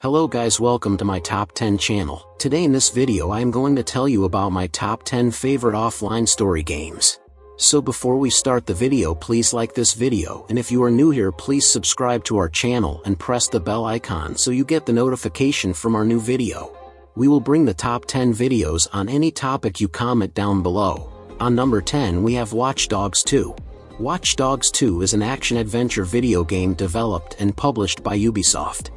Hello guys, welcome to my top 10 channel. Today in this video I am going to tell you about my top 10 favorite offline story games. So before we start the video, please like this video, and if you are new here, please subscribe to our channel and press the bell icon so you get the notification from our new video. We will bring the top 10 videos on any topic you comment down below. On number 10 we have Watch Dogs 2. Watch Dogs 2 is an action-adventure video game developed and published by Ubisoft.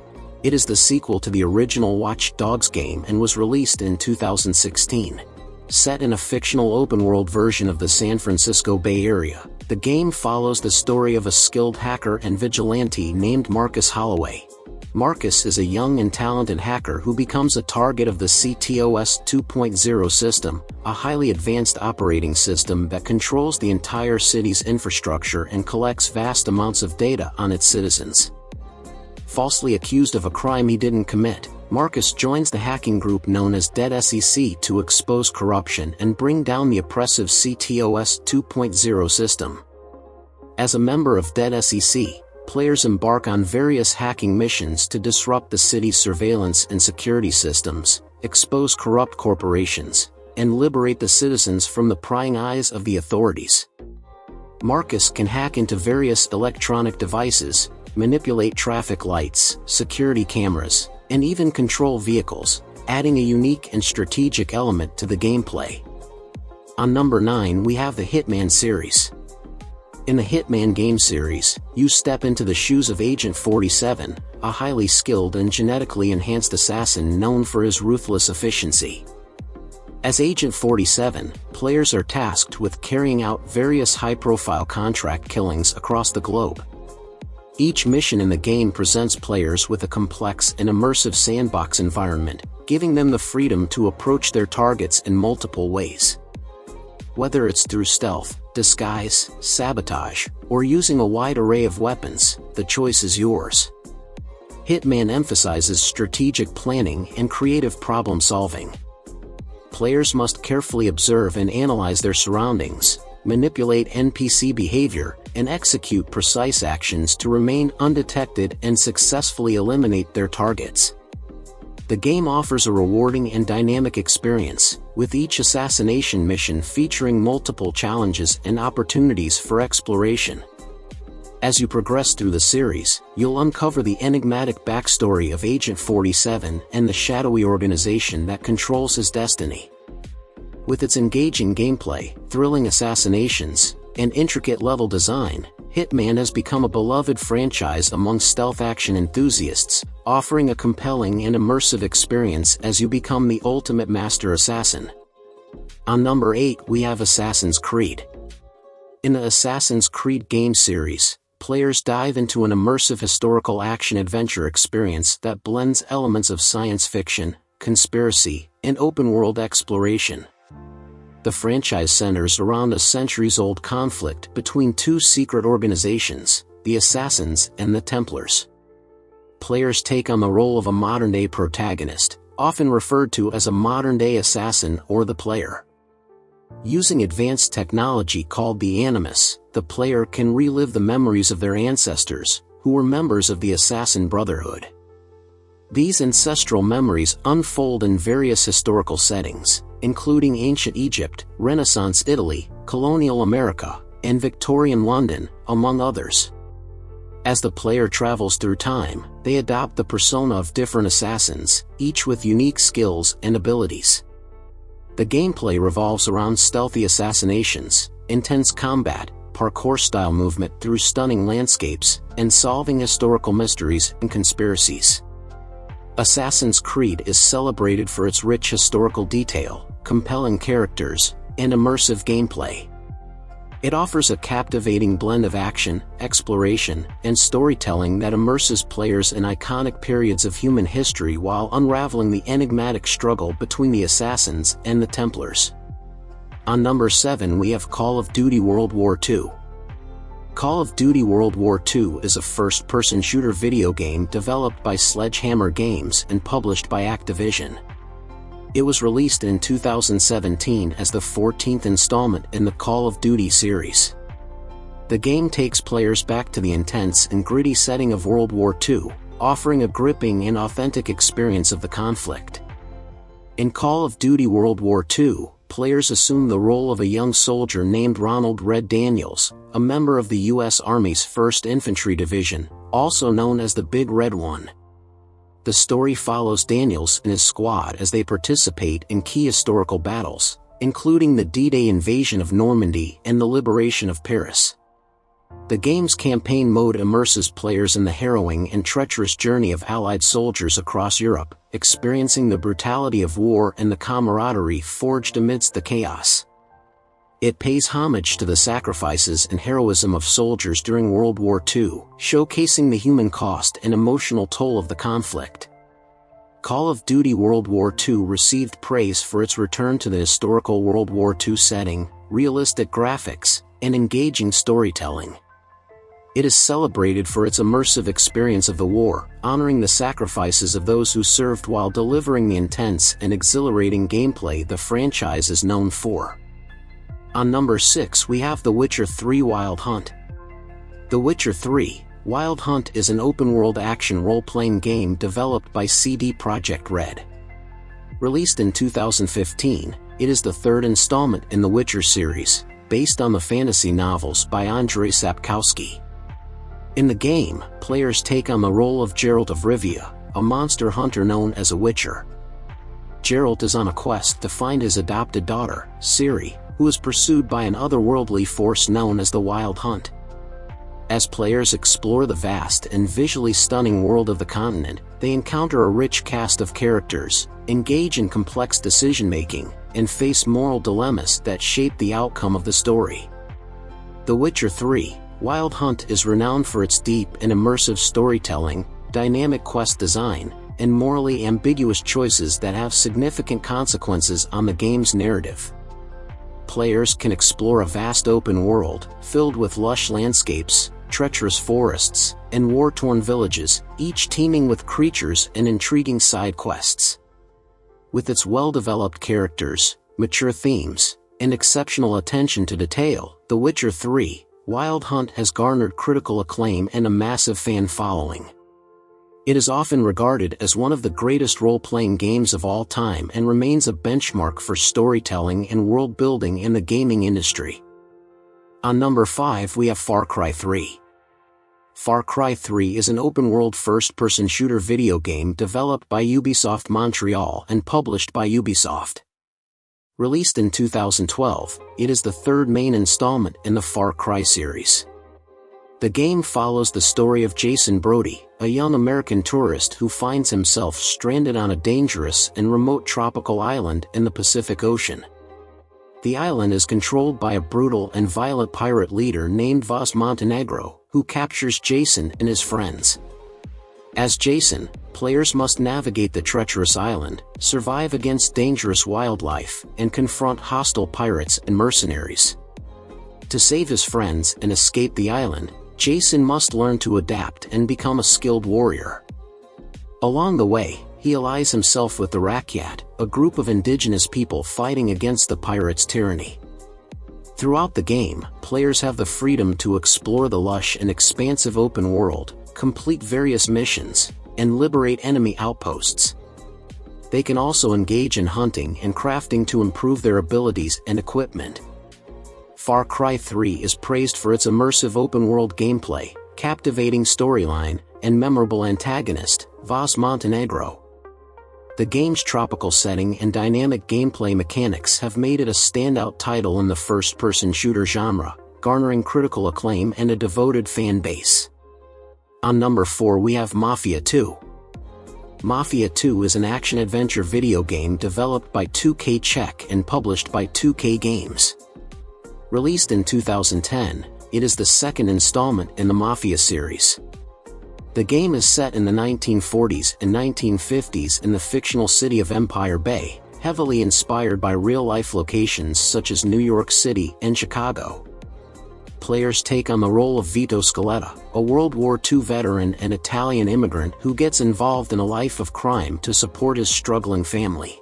It is the sequel to the original Watch Dogs game and was released in 2016. Set in a fictional open-world version of the San Francisco Bay Area, the game follows the story of a skilled hacker and vigilante named Marcus Holloway. Marcus is a young and talented hacker who becomes a target of the CTOS 2.0 system, a highly advanced operating system that controls the entire city's infrastructure and collects vast amounts of data on its citizens. Falsely accused of a crime he didn't commit, Marcus joins the hacking group known as Dead SEC to expose corruption and bring down the oppressive CTOS 2.0 system. As a member of Dead SEC, players embark on various hacking missions to disrupt the city's surveillance and security systems, expose corrupt corporations, and liberate the citizens from the prying eyes of the authorities. Marcus can hack into various electronic devices, manipulate traffic lights, security cameras, and even control vehicles, adding a unique and strategic element to the gameplay. On number 9 we have the Hitman series. In the Hitman game series, you step into the shoes of Agent 47, a highly skilled and genetically enhanced assassin known for his ruthless efficiency. As Agent 47, players are tasked with carrying out various high-profile contract killings across the globe. Each mission in the game presents players with a complex and immersive sandbox environment, giving them the freedom to approach their targets in multiple ways. Whether it's through stealth, disguise, sabotage, or using a wide array of weapons, the choice is yours. Hitman emphasizes strategic planning and creative problem solving. Players must carefully observe and analyze their surroundings, manipulate NPC behavior, and execute precise actions to remain undetected and successfully eliminate their targets. The game offers a rewarding and dynamic experience, with each assassination mission featuring multiple challenges and opportunities for exploration. As you progress through the series, you'll uncover the enigmatic backstory of Agent 47 and the shadowy organization that controls his destiny. With its engaging gameplay, thrilling assassinations, and intricate level design, Hitman has become a beloved franchise among stealth action enthusiasts, offering a compelling and immersive experience as you become the ultimate master assassin. On number 8 we have Assassin's Creed. In the Assassin's Creed game series, players dive into an immersive historical action-adventure experience that blends elements of science fiction, conspiracy, and open-world exploration. The franchise centers around a centuries-old conflict between two secret organizations, the Assassins and the Templars. Players take on the role of a modern-day protagonist, often referred to as a modern-day assassin or the player. Using advanced technology called the Animus, the player can relive the memories of their ancestors, who were members of the Assassin Brotherhood. These ancestral memories unfold in various historical settings, including ancient Egypt, Renaissance Italy, colonial America, and Victorian London, among others. As the player travels through time, they adopt the persona of different assassins, each with unique skills and abilities. The gameplay revolves around stealthy assassinations, intense combat, parkour-style movement through stunning landscapes, and solving historical mysteries and conspiracies. Assassin's Creed is celebrated for its rich historical detail, compelling characters, and immersive gameplay. It offers a captivating blend of action, exploration, and storytelling that immerses players in iconic periods of human history while unraveling the enigmatic struggle between the Assassins and the Templars. On number 7 we have Call of Duty World War II. Call of Duty World War II is a first-person shooter video game developed by Sledgehammer Games and published by Activision. It was released in 2017 as the 14th installment in the Call of Duty series. The game takes players back to the intense and gritty setting of World War II, offering a gripping and authentic experience of the conflict. In Call of Duty World War II, players assume the role of a young soldier named Ronald Red Daniels, a member of the U.S. Army's 1st Infantry Division, also known as the Big Red One. The story follows Daniels and his squad as they participate in key historical battles, including the D-Day invasion of Normandy and the liberation of Paris. The game's campaign mode immerses players in the harrowing and treacherous journey of Allied soldiers across Europe, experiencing the brutality of war and the camaraderie forged amidst the chaos. It pays homage to the sacrifices and heroism of soldiers during World War II, showcasing the human cost and emotional toll of the conflict. Call of Duty World War II received praise for its return to the historical World War II setting, realistic graphics, and engaging storytelling. It is celebrated for its immersive experience of the war, honoring the sacrifices of those who served while delivering the intense and exhilarating gameplay the franchise is known for. On number 6 we have The Witcher 3 Wild Hunt. The Witcher 3 Wild Hunt is an open-world action role-playing game developed by CD Projekt Red. Released in 2015, it is the third installment in the Witcher series, based on the fantasy novels by Andrzej Sapkowski. In the game, players take on the role of Geralt of Rivia, a monster hunter known as a Witcher. Geralt is on a quest to find his adopted daughter, Ciri, who is pursued by an otherworldly force known as the Wild Hunt. As players explore the vast and visually stunning world of the continent, they encounter a rich cast of characters, engage in complex decision-making, and face moral dilemmas that shape the outcome of the story. The Witcher 3 Wild Hunt is renowned for its deep and immersive storytelling, dynamic quest design, and morally ambiguous choices that have significant consequences on the game's narrative. Players can explore a vast open world, filled with lush landscapes, treacherous forests, and war-torn villages, each teeming with creatures and intriguing side quests. With its well-developed characters, mature themes, and exceptional attention to detail, The Witcher 3 Wild Hunt has garnered critical acclaim and a massive fan following. It is often regarded as one of the greatest role-playing games of all time and remains a benchmark for storytelling and world-building in the gaming industry. On number 5 we have Far Cry 3. Far Cry 3 is an open-world first-person shooter video game developed by Ubisoft Montreal and published by Ubisoft. Released in 2012, it is the third main installment in the Far Cry series. The game follows the story of Jason Brody, a young American tourist who finds himself stranded on a dangerous and remote tropical island in the Pacific Ocean. The island is controlled by a brutal and violent pirate leader named Vaz Montenegro, who captures Jason and his friends. As Jason, players must navigate the treacherous island, survive against dangerous wildlife, and confront hostile pirates and mercenaries. To save his friends and escape the island, Jason must learn to adapt and become a skilled warrior. Along the way, he allies himself with the Rakyat, a group of indigenous people fighting against the pirates' tyranny. Throughout the game, players have the freedom to explore the lush and expansive open world, complete various missions, and liberate enemy outposts. They can also engage in hunting and crafting to improve their abilities and equipment. Far Cry 3 is praised for its immersive open-world gameplay, captivating storyline, and memorable antagonist, Vaz Montenegro. The game's tropical setting and dynamic gameplay mechanics have made it a standout title in the first-person shooter genre, garnering critical acclaim and a devoted fan base. On number 4 we have Mafia 2. Mafia 2 is an action-adventure video game developed by 2K Czech and published by 2K Games. Released in 2010, it is the second installment in the Mafia series. The game is set in the 1940s and 1950s in the fictional city of Empire Bay, heavily inspired by real-life locations such as New York City and Chicago. Players take on the role of Vito Scaletta, a World War II veteran and Italian immigrant who gets involved in a life of crime to support his struggling family.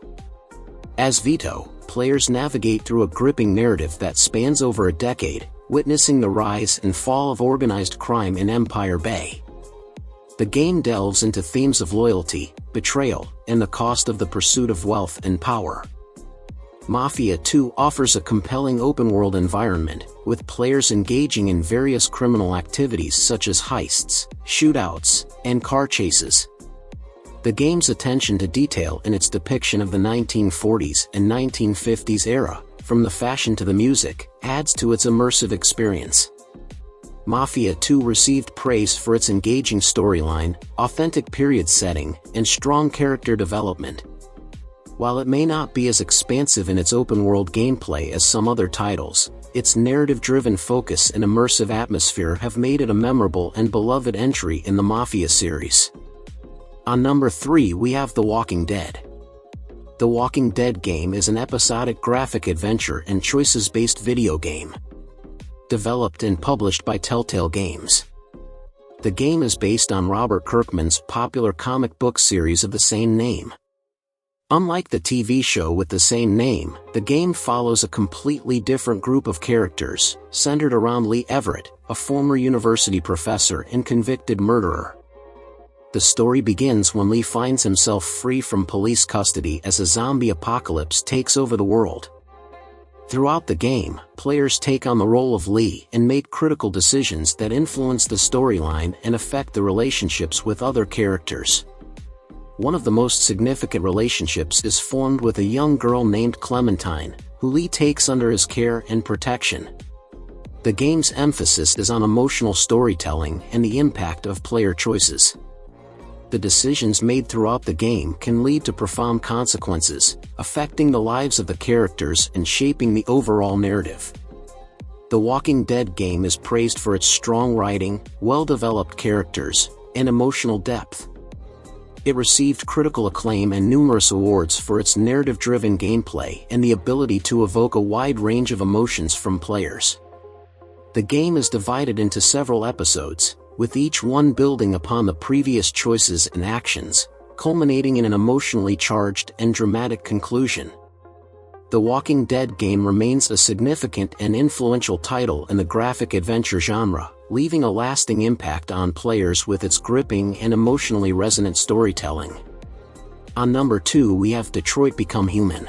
As Vito, players navigate through a gripping narrative that spans over a decade, witnessing the rise and fall of organized crime in Empire Bay. The game delves into themes of loyalty, betrayal, and the cost of the pursuit of wealth and power. Mafia 2 offers a compelling open-world environment, with players engaging in various criminal activities such as heists, shootouts, and car chases. The game's attention to detail in its depiction of the 1940s and 1950s era, from the fashion to the music, adds to its immersive experience. Mafia 2 received praise for its engaging storyline, authentic period setting, and strong character development. While it may not be as expansive in its open-world gameplay as some other titles, its narrative-driven focus and immersive atmosphere have made it a memorable and beloved entry in the Mafia series. On number 3 we have The Walking Dead. The Walking Dead game is an episodic graphic adventure and choices-based video game. Developed and published by Telltale Games. The game is based on Robert Kirkman's popular comic book series of the same name. Unlike the TV show with the same name, the game follows a completely different group of characters, centered around Lee Everett, a former university professor and convicted murderer. The story begins when Lee finds himself free from police custody as a zombie apocalypse takes over the world. Throughout the game, players take on the role of Lee and make critical decisions that influence the storyline and affect the relationships with other characters. One of the most significant relationships is formed with a young girl named Clementine, who Lee takes under his care and protection. The game's emphasis is on emotional storytelling and the impact of player choices. The decisions made throughout the game can lead to profound consequences, affecting the lives of the characters and shaping the overall narrative. The Walking Dead game is praised for its strong writing, well-developed characters, and emotional depth. It received critical acclaim and numerous awards for its narrative-driven gameplay and the ability to evoke a wide range of emotions from players. The game is divided into several episodes, with each one building upon the previous choices and actions, culminating in an emotionally charged and dramatic conclusion. The Walking Dead game remains a significant and influential title in the graphic adventure genre, leaving a lasting impact on players with its gripping and emotionally resonant storytelling. On number 2 we have Detroit Become Human.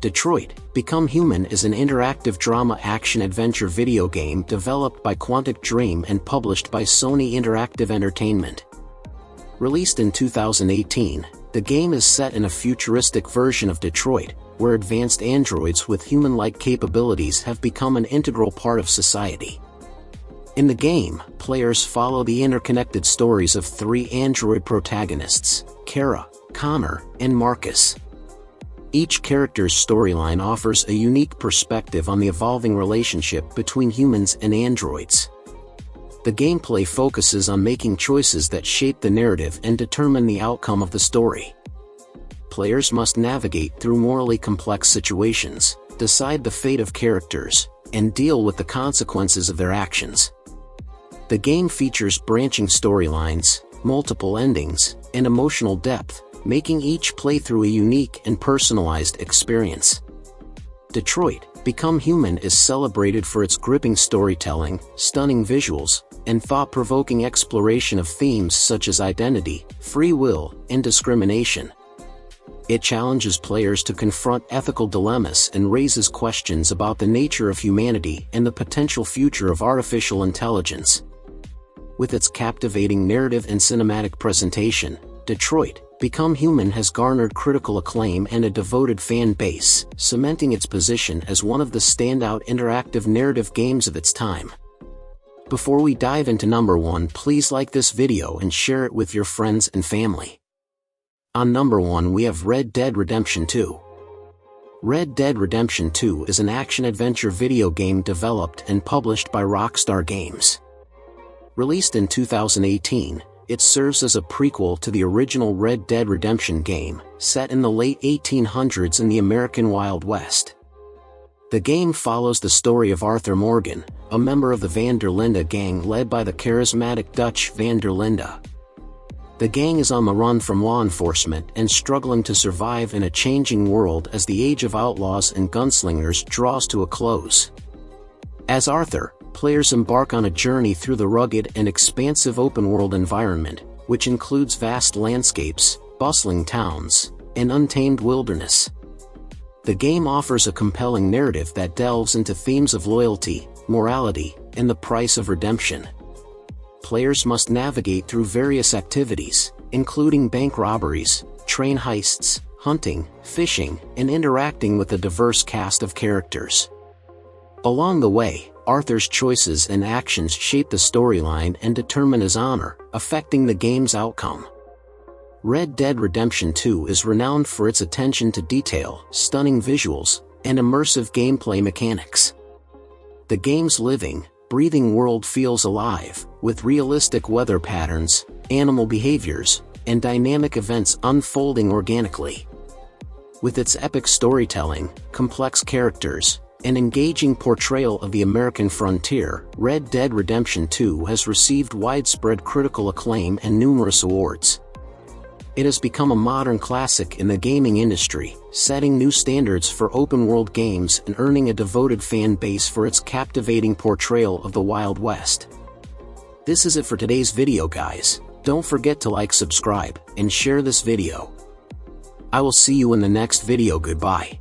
Detroit Become Human is an interactive drama action-adventure video game developed by Quantic Dream and published by Sony Interactive Entertainment. Released in 2018, the game is set in a futuristic version of Detroit, where advanced androids with human-like capabilities have become an integral part of society. In the game, players follow the interconnected stories of 3 android protagonists, Kara, Connor, and Marcus. Each character's storyline offers a unique perspective on the evolving relationship between humans and androids. The gameplay focuses on making choices that shape the narrative and determine the outcome of the story. Players must navigate through morally complex situations, decide the fate of characters, and deal with the consequences of their actions. The game features branching storylines, multiple endings, and emotional depth, making each playthrough a unique and personalized experience. Detroit Become Human is celebrated for its gripping storytelling, stunning visuals, and thought-provoking exploration of themes such as identity, free will, and discrimination. It challenges players to confront ethical dilemmas and raises questions about the nature of humanity and the potential future of artificial intelligence. With its captivating narrative and cinematic presentation, Detroit Become Human has garnered critical acclaim and a devoted fan base, cementing its position as one of the standout interactive narrative games of its time. Before we dive into number 1, please like this video and share it with your friends and family. On number 1 we have Red Dead Redemption 2. Red Dead Redemption 2 is an action-adventure video game developed and published by Rockstar Games. Released in 2018, it serves as a prequel to the original Red Dead Redemption game, set in the late 1800s in the American Wild West. The game follows the story of Arthur Morgan, a member of the Van der Linde gang led by the charismatic Dutch Van der Linde. The gang is on the run from law enforcement and struggling to survive in a changing world as the age of outlaws and gunslingers draws to a close. As Arthur, players embark on a journey through the rugged and expansive open-world environment, which includes vast landscapes, bustling towns, and untamed wilderness. The game offers a compelling narrative that delves into themes of loyalty, morality, and the price of redemption. Players must navigate through various activities, including bank robberies, train heists, hunting, fishing, and interacting with a diverse cast of characters. Along the way, Arthur's choices and actions shape the storyline and determine his honor, affecting the game's outcome. Red Dead Redemption 2 is renowned for its attention to detail, stunning visuals, and immersive gameplay mechanics. The game's living, breathing world feels alive, with realistic weather patterns, animal behaviors, and dynamic events unfolding organically. With its epic storytelling, complex characters, and engaging portrayal of the American frontier, Red Dead Redemption 2 has received widespread critical acclaim and numerous awards. It has become a modern classic in the gaming industry, setting new standards for open-world games and earning a devoted fan base for its captivating portrayal of the Wild West. This is it for today's video, guys. Don't forget to like, subscribe, and share this video. I will see you in the next video. Goodbye.